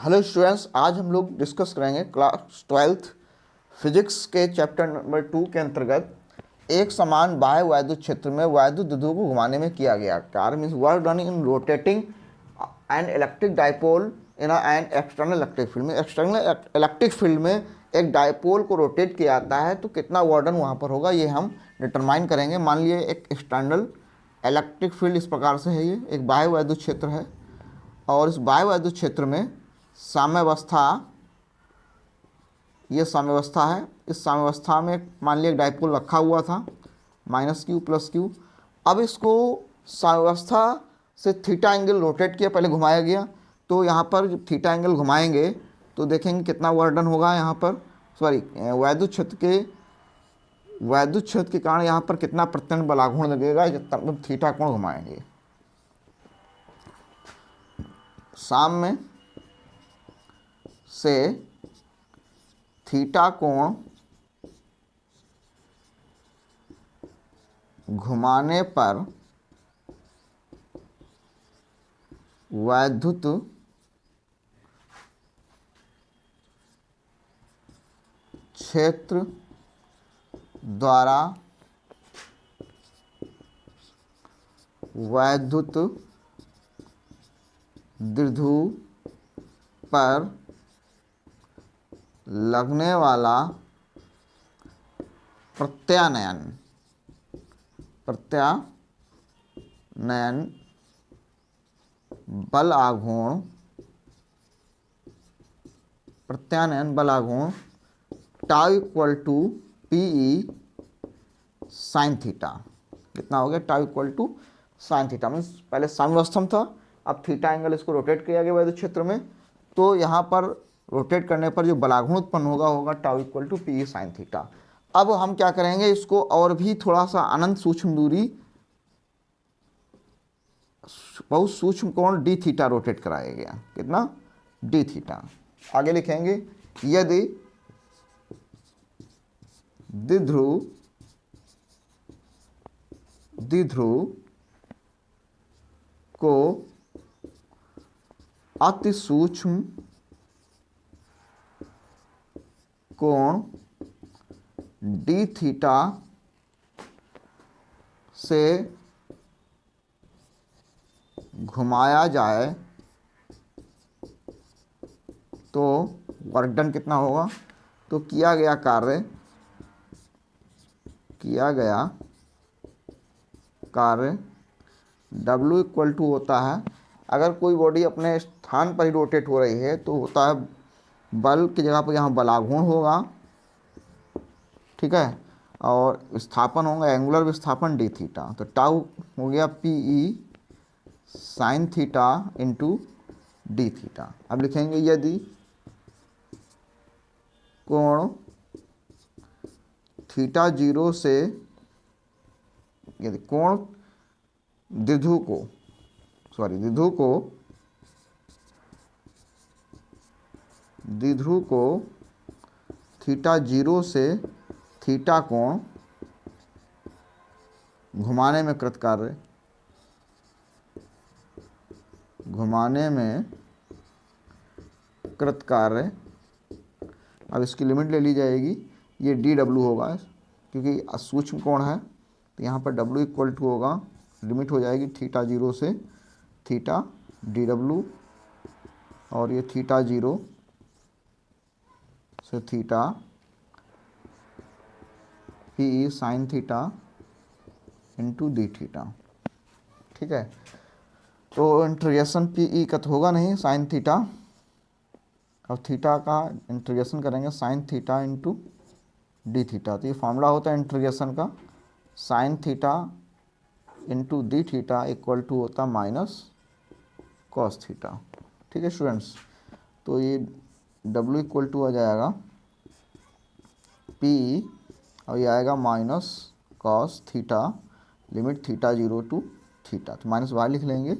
Hello students, आज हम लोग डिस्कस करेंगे क्लास 12th फिजिक्स के चैप्टर नंबर 2 के अंतर्गत एक समान बाह्य वैद्युत क्षेत्र में वैद्युत द्विध्रुव को घुमाने में किया गया कार्य means work done in rotating an electric dipole in an external electric field में। एक्सटर्नल इलेक्ट्रिक फील्ड में एक डाइपोल को रोटेट किया जाता है तो कितना वर्क डन वहाँ पर होगा ये हम डिटरमाइन करेंगे। मान लिए एक एक्सटर्नल इलेक्ट्रिक फील्ड इस प्रकार से है, ये एक बाह्य वैद्युत क्षेत्र है और इस बाह्य वैद्युत क्षेत्र में साम्यावस्था, ये साम्यावस्था है। इस साम्यावस्था में मान लिया एक डाइपोल रखा हुआ था -q + q। अब इसको साम्यावस्था से थीटा एंगल रोटेट किया, पहले घुमाया गया तो यहाँ पर जब थीटा एंगल घुमाएंगे तो देखेंगे कितना वर्क डन होगा यहाँ पर, सॉरी वैद्युत क्षेत्र के कारण यहाँ पर कितना प्रत्यक्ष बलाघूर्ण लगेगा जब थीटा कोण घुमाएंगे। साम्य से थीटा कोण घुमाने पर वैद्युत क्षेत्र द्वारा वैद्युत द्विध्रुव पर लगने वाला प्रत्यानयन बल आघूर्ण tau equal to PE sine theta. कितना हो गया? Tau equal to sine theta. Means पहले साम्यावस्था था, अब थीटा एंगल इसको रोटेट किया गया वैद्युत क्षेत्र में, तो यहाँ पर रोटेट करने पर जो बलाघूर्ण उत्पन्न होगा tau equal to PE sine theta. अब हम क्या करेंगे, इसको और भी थोड़ा सा अनंत सूक्ष्म दूरी, बहुत सूक्ष्म कोण d थीटा रोटेट कराया गया। कितना? d theta. आगे लिखेंगे, यदि द्विध्रुव को अति सूक्ष्म कोण d थीटा से घुमाया जाए तो वर्क डन कितना होगा? तो किया गया कार्य W इक्वल टू होता है, अगर कोई बॉडी अपने स्थान पर ही रोटेट हो रही है तो होता है बल की जगह पर यहाँ बलाघूर्ण होगा, ठीक है, और विस्थापन होगा एंगुलर विस्थापन d थीटा। तो टाउ हो गया PE sine theta into d theta. अब लिखेंगे, यदि कोण थीटा 0 से, यदि कोण द्विध्रुव को थीटा 0 से थीटा कोण घुमाने में कृत कार्य, अब इसकी लिमिट ले ली जाएगी, ये dW होगा क्योंकि सूक्ष्म कोण है, तो यहाँ पर W इक्वल टू होगा, लिमिट हो जाएगी थीटा 0 से थीटा dW, और ये थीटा 0 से theta PE sine theta into d theta. ठीक है, तो इंटीग्रेशन PE का तो होगा नहीं, साइन थीटा, अब थीटा का इंटीग्रेशन करेंगे sine theta into d theta. तो ये फॉर्मूला होता है इंटीग्रेशन का, sine theta into d theta equal to होता माइनस कॉस थीटा। ठीक है स्टूडेंट्स, तो ये W इक्वल टू आ जाएगा PE और ये आएगा minus cos theta, limit theta 0 to theta, तो माइनस बाहर लिख लेंगे,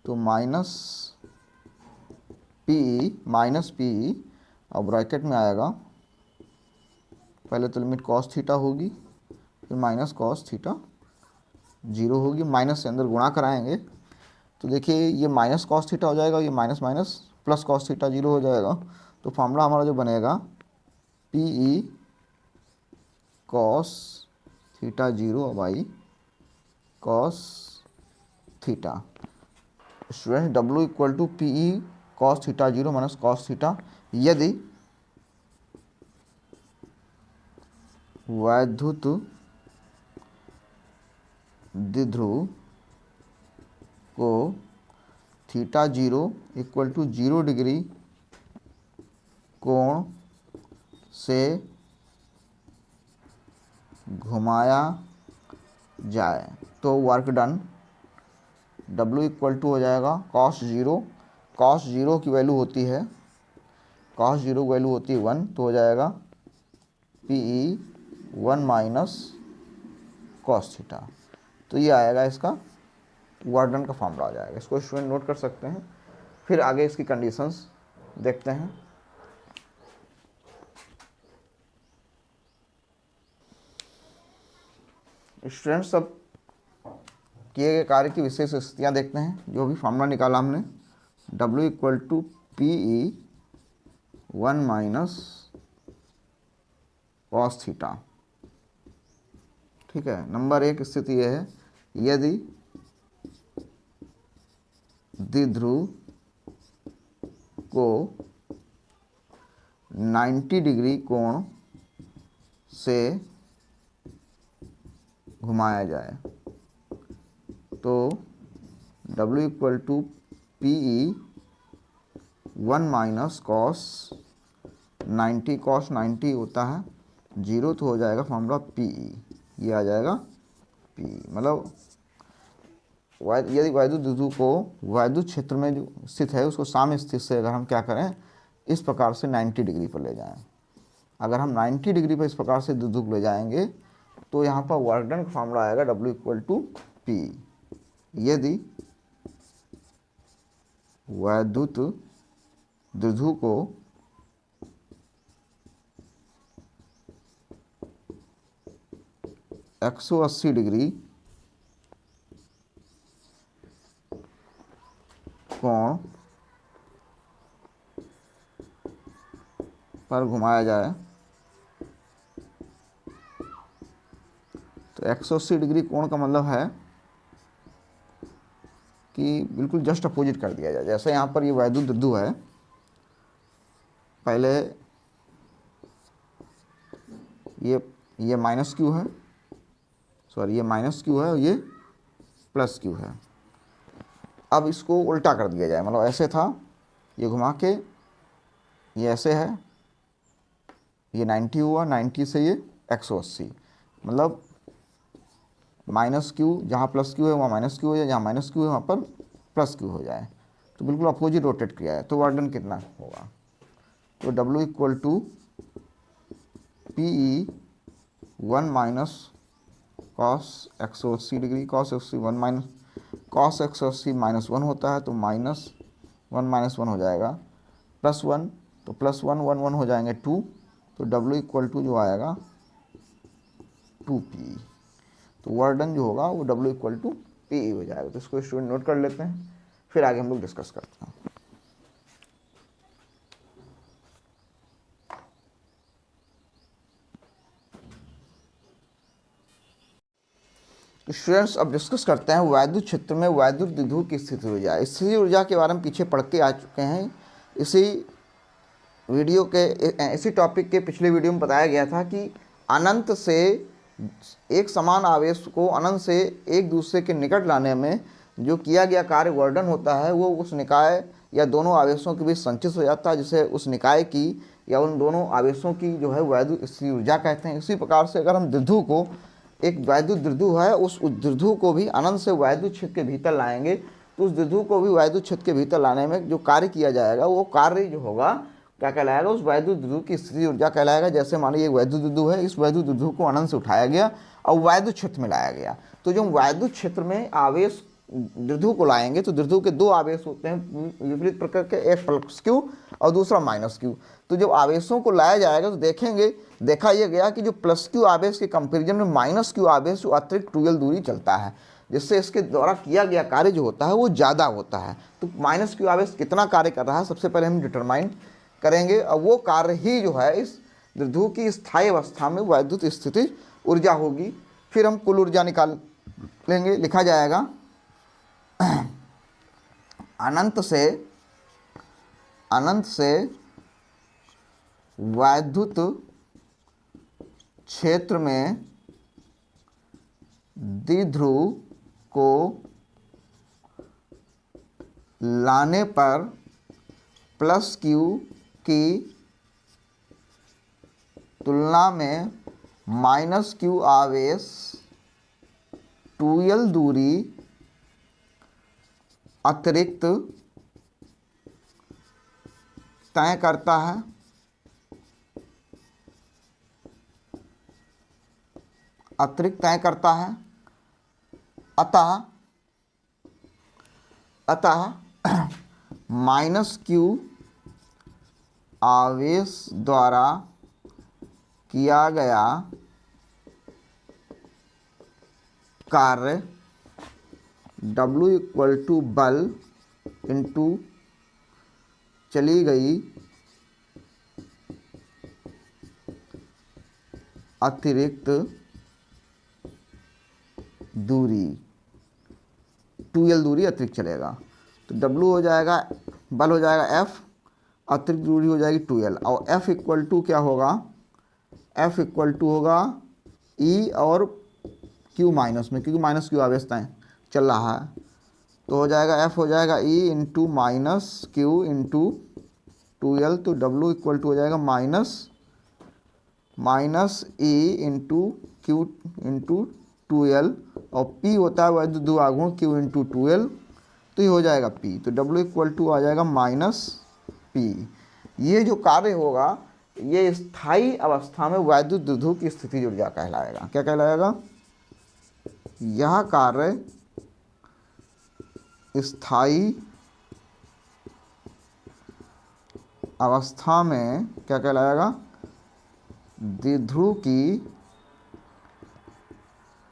तो माइनस PE और ब्रैकेट में आएगा, पहले तो लिमिट कॉस थीटा होगी, फिर माइनस कॉस थीटा 0 होगी, माइनस से अंदर गुणा कराएंगे तो देखिए ये माइनस कॉस थीटा हो जाएगा, ये minus minus plus cos theta 0 हो जाएगा। तो फॉर्मूला हमारा जो बनेगा P E cos theta 0 by cos theta. Student W equal to P E cos theta 0 minus cos theta. यदि वैद्युत द्विध्रुव को थीटा 0 इक्वल टू 0 डिग्री कोण से घुमाया जाए तो work done W equal to हो जाएगा cos 0 की वैल्यू होती है, cos 0 की वैल्यू होती है 1, तो हो जाएगा PE 1 माइनस कॉस थीटा। तो ये आएगा इसका वर्क डन का फॉर्मूला आ जाएगा। इसको स्टूडेंट नोट कर सकते हैं। फिर आगे इसकी कंडीशंस देखते हैं। स्टूडेंट्स सब किए गए कार्य की विशेष स्थितियाँ देखते हैं। जो भी फॉर्मूला निकाला हमने W equal to P E 1 minus cos theta. ठीक है। नंबर 1 स्थिति यह है, यदि द्विध्रुव को 90 डिग्री कोण से घुमाया जाए तो W equal to P E 1 minus cos 90, cos 90 होता है 0, तो हो जाएगा फॉर्मूला पी ई, ये आ जाएगा पी ई। मतलब यदि वैद्युत द्विध्रुव को वैद्युत क्षेत्र में जो स्थित है उसको साम्य स्थिति से अगर हम क्या करें, इस प्रकार से 90 डिग्री पर ले जाएं। अगर हम 90 डिग्री पर इस प्रकार से द्विध्रुव ले जाएंगे तो यहाँ पर वर्क डन का फॉर्मूला आएगा W इक्वल टू पी। यदि वैद्युत द्विध्रुव को एक 180 डिग्री कोण पर घुमाया जाए तो 180 डिग्री कोण का मतलब है कि बिल्कुल जस्ट अपोजिट कर दिया जाए। जैसे यहाँ पर ये वैद्युत द्विध्रुव है, पहले ये माइनस क्यू है, सॉरी ये माइनस क्यू है और ये प्लस क्यू है। अब इसको उल्टा कर दिया जाए, मतलब ऐसे था, ये घुमा के ये ऐसे है, ये 90 हुआ, 90 से ये 180, मतलब माइनस क्यू जहाँ प्लस क्यू है वहाँ माइनस क्यू हो जाए, जहाँ माइनस क्यू है वहाँ पर प्लस क्यू हो जाए, तो बिल्कुल अपोजिट रोटेट किया है। तो वर्क डन कितना होगा, तो W equal to P E 1 minus cos 180 degree, cos 180 minus 1 होता है, तो माइनस 1 हो जाएगा, प्लस 1, तो प्लस 1 हो जाएंगे 2, तो W इक्वल टू जो आएगा 2P। तो वर्क डन जो होगा वो W इक्वल टू पी हो जाएगा। तो इसको स्टूडेंट नोट कर लेते हैं, फिर आगे हम लोग डिस्कस करते हैं। स्टूडेंट्स अब डिस्कस करते हैं वैद्युत क्षेत्र में वैद्युत द्विध्रुव की स्थिति ऊर्जा। स्थिति ऊर्जा के बारे में पीछे पढ़ के आ चुके हैं। इसी टॉपिक के पिछले वीडियो में बताया गया था कि अनंत से एक समान आवेश को अनंत से एक दूसरे के निकट लाने में जो किया गया कार्य वर्क डन होता है वो उस निकाय या दोनों आवेशों के बीच संचित हो जाता है, जिसे उस निकाय की या उन दोनों आवेशों की जो है वैद्युत स्थिति ऊर्जा कहते हैं। इसी प्रकार से अगर हम द्विध्रुव को, एक वैद्युत द्विध्रुव है, उस द्विध्रुव को भी अनंत से वैद्युत क्षेत्र के भीतर लाएंगे तो उस द्विध्रुव को भी वैद्युत क्षेत्र के भीतर लाने में जो कार्य किया जाएगा वो कार्य जो होगा क्या कहलाएगा, उस वैद्युत द्विध्रुव की स्थिति ऊर्जा कहलाएगा। जैसे मान लीजिए एक वैद्युत द्विध्रुव है, इस वैद्युत द्विध्रुव को अनंत से उठाया गया और वैद्युत क्षेत्र में लाया गया, तो जो वैद्युत क्षेत्र में आवेश द्विध्रुव को लाएंगे तो द्विध्रुव के दो आवेश होते हैं विपरीत प्रकार के, एक प्लस क्यू और दूसरा माइनस क्यू। तो जब आवेशों को लाया जाएगा तो देखा यह गया कि जो प्लस क्यू आवेश के कंपेरिजन में माइनस क्यू आवेश जो अतिरिक्त 2l दूरी चलता है, जिससे इसके द्वारा किया गया कार्य जो होता है वो ज़्यादा होता है। तो माइनस क्यू आवेश कितना कार्य कर रहा है सबसे पहले हम डिटरमाइन करेंगे, और वो कार्य ही जो है इस द्विध्रुव की स्थायी अवस्था में वैद्युत स्थितिज ऊर्जा होगी। फिर हम कुल ऊर्जा निकाल लेंगे। लिखा जाएगा अनंत से वैद्युत क्षेत्र में द्विध्रुव को लाने पर प्लस क्यू की तुलना में माइनस क्यू आवेश 2L दूरी अतिरिक्त तय करता है। अतः माइनस क्यू आवेश द्वारा किया गया कार्य W इक्वल टू बल इंटू चली गई अतिरिक्त दूरी, 2L दूरी अतिरिक्त चलेगा। तो W हो जाएगा, बल हो जाएगा F, अतिरिक्त दूरी हो जाएगी 2L, और F इक्वल टू क्या होगा, F इक्वल टू होगा E और Q माइनस में, क्योंकि माइनस क्यू आवेश चल रहा है। तो हो जाएगा F हो जाएगा E into minus Q into 2L। तो W इक्वल टू हो जाएगा minus E into Q into 2L, और P होता है वैद्युत ध्रुव आघूर्ण Q इंटू 2L, तो ये हो जाएगा P। तो W इक्वल टू आ जाएगा माइनस P। ये जो कार्य होगा ये स्थायी अवस्था में वैद्युत द्विध्रुव की स्थितिज ऊर्जा कहलाएगा। क्या कहलाएगा? यह कार्य स्थायी अवस्था में क्या कहलाएगा, द्विध्रुव की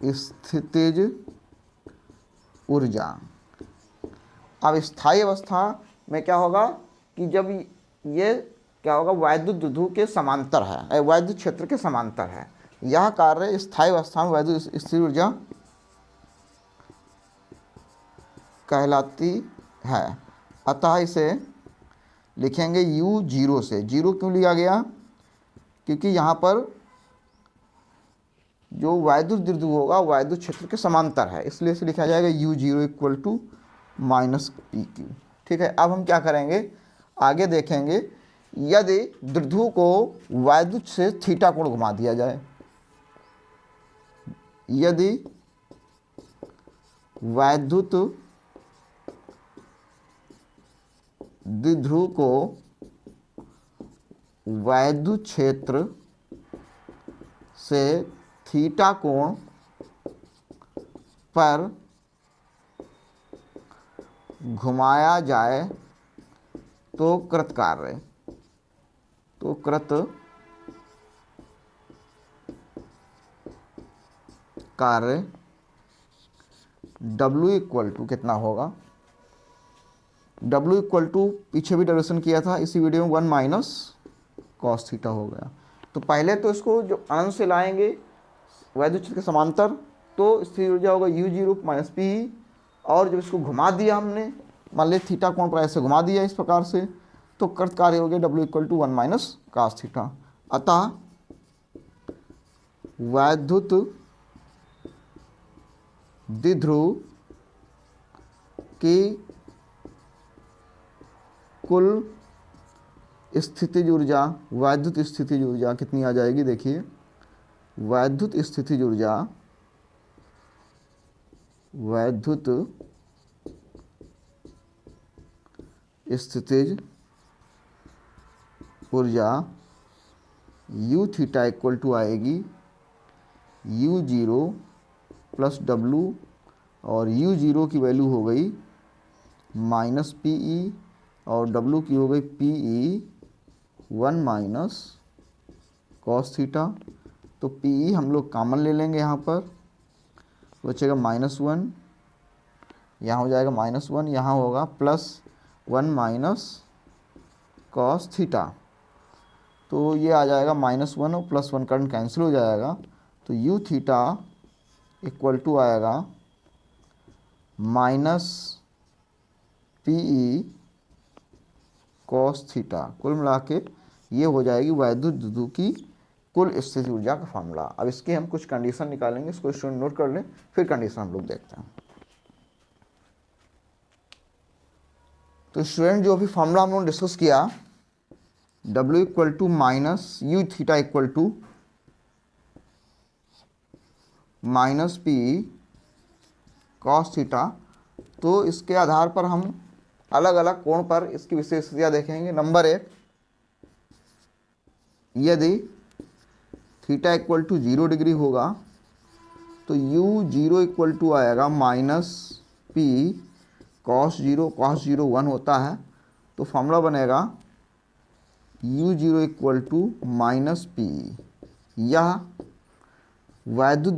स्थितिज ऊर्जा। अब स्थायी अवस्था में क्या होगा कि जब ये क्या होगा, वैद्युत द्विध्रुव के समांतर है, वैद्युत क्षेत्र के समांतर है, यह कार्य स्थायी अवस्था में वैद्युत स्थितिज ऊर्जा कहलाती है। अतः इसे लिखेंगे U0 से। जीरो क्यों लिया गया, क्योंकि यहाँ पर जो वैद्युत द्विध्रुव होगा वैद्युत क्षेत्र के समांतर है, इसलिए इसे लिखा जाएगा U0 equal to minus PQ। ठीक है, अब हम क्या करेंगे, आगे देखेंगे। यदि द्विध्रुव को वैद्युत से थीटा कोण घुमा दिया जाए, यदि वैद्युत द्विध्रुव को वैद्युत क्षेत्र से थीटा कोण पर घुमाया जाए तो कृत कार्य W इक्वल टू कितना होगा, W इक्वल टू पीछे भी डेरिवेशन किया था इसी वीडियो में, 1 माइनस कॉस थीटा हो गया। तो पहले तो इसको जो अनंत से लाएंगे वैद्युत क्षेत्र के समांतर, तो स्थिर ऊर्जा होगा U0 माइनस PE, और जब इसको घुमा दिया हमने, मान लीजिए थीटा कोण पर ऐसे घुमा दिया इस प्रकार से, तो कृत कार्य हो गया W equal to 1 minus cos theta. अतः वैद्युत द्विध्रुव की कुल स्थितिज ऊर्जा, वैद्युत स्थितिज ऊर्जा कितनी आ जाएगी, देखिए वैद्युत स्थितिज ऊर्जा, वैद्युत स्थितिज ऊर्जा U थीटा इक्वल टू आएगी U0 प्लस W, और U0 की वैल्यू हो गई माइनस PE, और W की हो गई PE 1 माइनस कॉस थीटा। तो PE हम लोग कॉमन ले लेंगे यहाँ पर, बचेगा -1 यहाँ हो जाएगा -1, यहाँ होगा +1 माइनस कॉस थीटा, तो ये आ जाएगा -1 और +1 करंट कैंसिल हो जाएगा, तो यू थीटा इक्वल टू आएगा -PE कॉस थीटा। कुल मिला के ये हो जाएगी वैद्युत द्विध्रुव की कुल स्थितिज ऊर्जा का फॉर्मूला। अब इसके हम कुछ कंडीशन निकालेंगे, इसको स्टूडेंट नोट कर लें, फिर कंडीशन हम लोग देखते हैं। तो स्टूडेंट जो अभी फॉर्मूला हम लोगों ने डिस्कस किया, W equal to minus U theta equal to -PE cos theta, तो इसके आधार पर हम अलग अलग कोण पर इसकी विशेषताएं देखेंगे। नंबर 1, यदि थीटा इक्वल टू 0 डिग्री होगा तो U0 इक्वल टू आएगा -PE कॉस 0, कॉस 0 1 होता है, तो फॉर्मूला बनेगा U0 इक्वल टू -PE। यह वैद्युत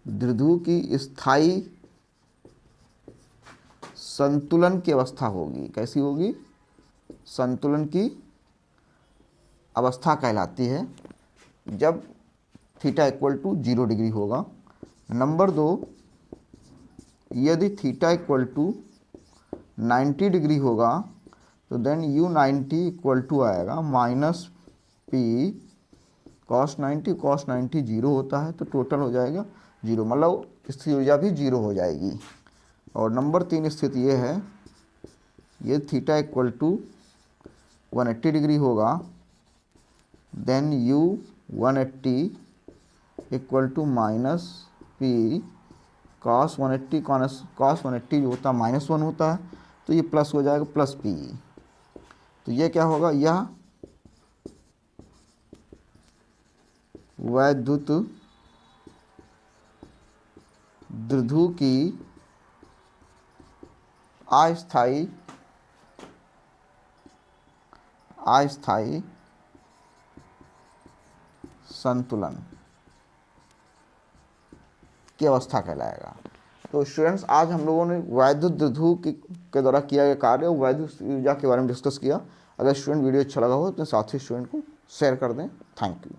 द्विध्रुव की स्थायी संतुलन की अवस्था होगी। कैसी होगी? संतुलन की अवस्था कहलाती है जब थीटा इक्वल टू 0 डिग्री होगा। नंबर 2, यदि थीटा इक्वल टू 90 डिग्री होगा तो देन U90 इक्वल टू आएगा -PE कॉस 90, कॉस 90 0 होता है, तो टोटल हो जाएगा 0, मतलब स्थितिज ऊर्जा भी 0 हो जाएगी। और नंबर 3 स्थिति ये है, ये थीटा इक्वल टू 180 डिग्री होगा, then U180 equal to -PE cos 180, cos 180 जो होता है -1 होता है, तो ये प्लस हो जाएगा +PE। तो ये क्या होगा? यह वैद्युत द्विध्रुव की अस्थायी संतुलन की अवस्था कहलाएगा। तो स्टूडेंट्स, आज हम लोगों ने वैद्युत द्विध्रुव के द्वारा किया गया कार्य और वैद्युत ऊर्जा के बारे में डिस्कस किया। अगर स्टूडेंट वीडियो अच्छा लगा हो तो साथी स्टूडेंट को शेयर कर दें। Thank you.